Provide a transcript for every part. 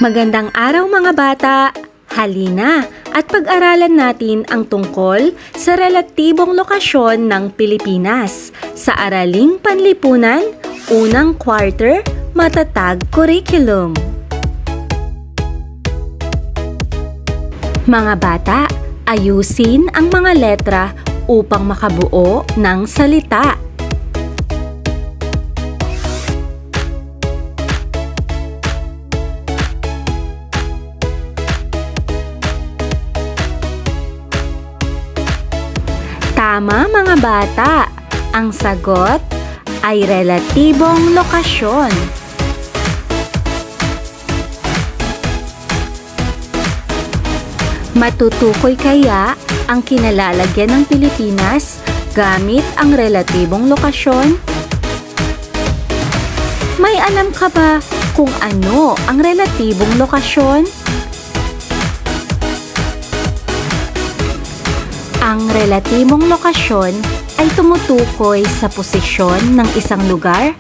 Magandang araw mga bata! Halina at pag-aralan natin ang tungkol sa relatibong lokasyon ng Pilipinas sa Araling Panlipunan, Unang Quarter, Matatag Curriculum. Mga bata, ayusin ang mga letra upang makabuo ng salita. Tama mga bata, ang sagot ay relatibong lokasyon. Matutukoy kaya ang kinalalagyan ng Pilipinas gamit ang relatibong lokasyon? May alam ka ba kung ano ang relatibong lokasyon? Ang relatibong lokasyon ay tumutukoy sa posisyon ng isang lugar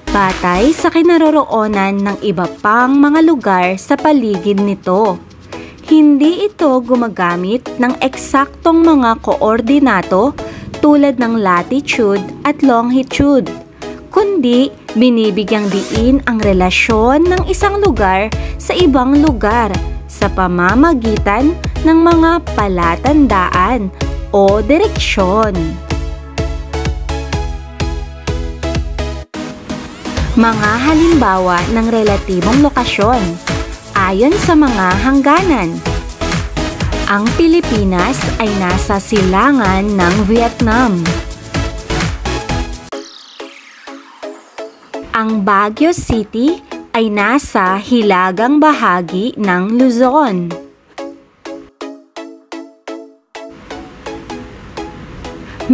batay sa kinaroroonan ng iba pang mga lugar sa paligid nito. Hindi ito gumagamit ng eksaktong mga koordinato tulad ng latitude at longitude, kundi binibigyang diin ang relasyon ng isang lugar sa ibang lugar sa pamamagitan ng mga palatandaan o direksyon. Mga halimbawa ng relatibong lokasyon ayon sa mga hangganan. Ang Pilipinas ay nasa silangan ng Vietnam. Ang Baguio City ay nasa hilagang bahagi ng Luzon.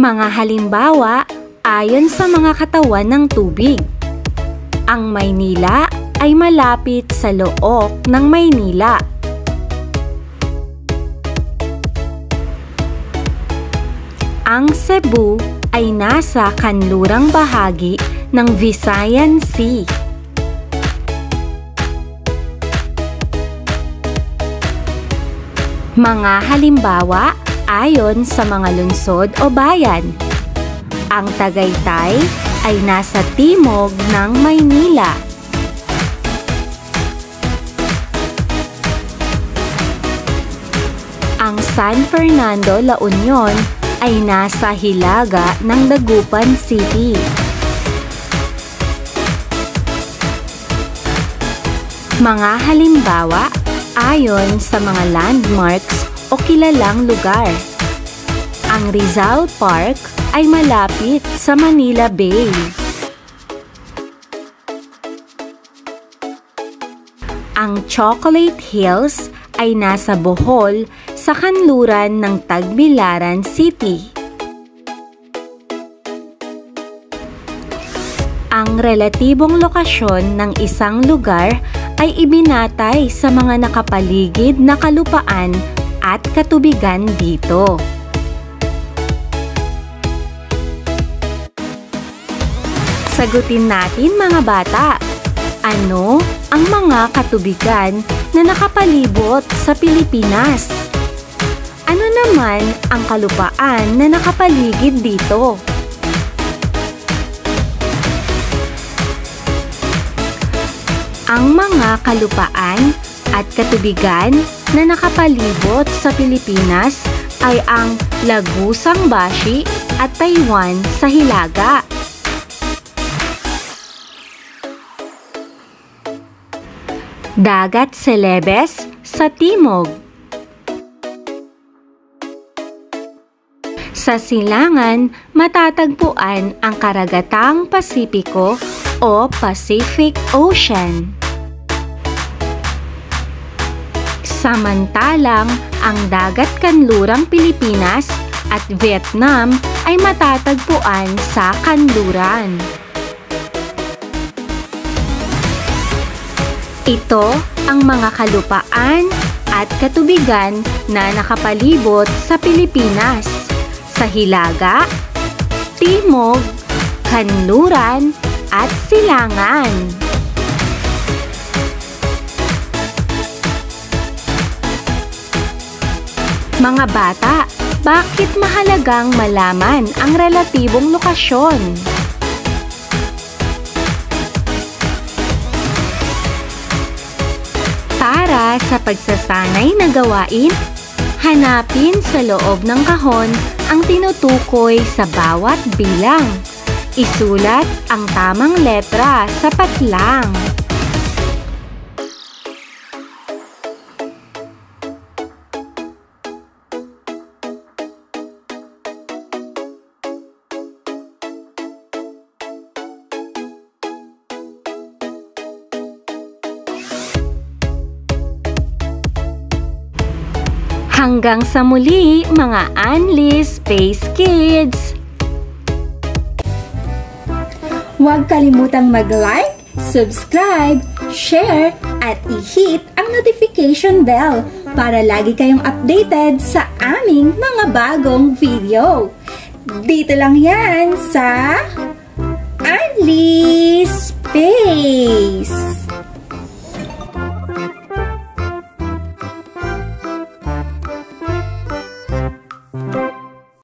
Mga halimbawa ayon sa mga katawan ng tubig. Ang Maynila ay malapit sa loob ng Maynila. Ang Cebu ay nasa kanlurang bahagi ng Visayan Sea. Mga halimbawa ayon sa mga lungsod o bayan. Ang Tagaytay ay nasa timog ng Maynila. Ang San Fernando, La Union ay nasa hilaga ng Dagupan City. Mga halimbawa ayon sa mga landmarks o kilalang lugar. Ang Rizal Park ay malapit sa Manila Bay. Ang Chocolate Hills ay nasa Bohol sa kanluran ng Tagbilaran City. Ang relatibong lokasyon ng isang lugar ay ibinatay sa mga nakapaligid na kalupaan at katubigan dito. Sagutin natin mga bata, ano ang mga katubigan na nakapalibot sa Pilipinas? Ano naman ang kalupaan na nakapaligid dito? Ang mga kalupaan at katubigan na nakapalibot sa Pilipinas ay ang Lagusang Bashi at Taiwan sa hilaga. Dagat Celebes sa timog. Sa silangan, matatagpuan ang Karagatang Pasipiko o Pacific Ocean. Samantalang ang dagat kanlurang Pilipinas at Vietnam ay matatagpuan sa kanluran. Ito ang mga kalupaan at katubigan na nakapalibot sa Pilipinas sa hilaga, timog, kanluran at silangan. Mga bata, bakit mahalagang malaman ang relatibong lokasyon? Para sa pagsasanay na gawain, hanapin sa loob ng kahon ang tinutukoy sa bawat bilang. Isulat ang tamang letra sa patlang. Hanggang sa muli, mga Anli Space Kids! Huwag kalimutang mag-like, subscribe, share, at i-hit ang notification bell para lagi kayong updated sa aming mga bagong video. Dito lang yan sa Anli Space!